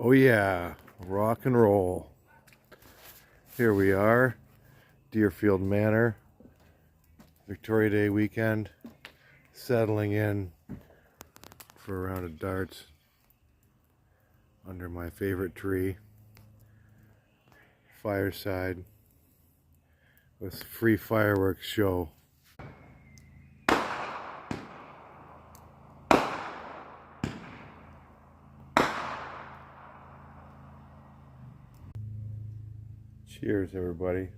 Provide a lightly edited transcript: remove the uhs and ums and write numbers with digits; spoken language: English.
Oh yeah, rock and roll. Here we are, Deerfield Manor, Victoria Day weekend, settling in for a round of darts under my favorite tree, fireside, with free fireworks show. Cheers, everybody.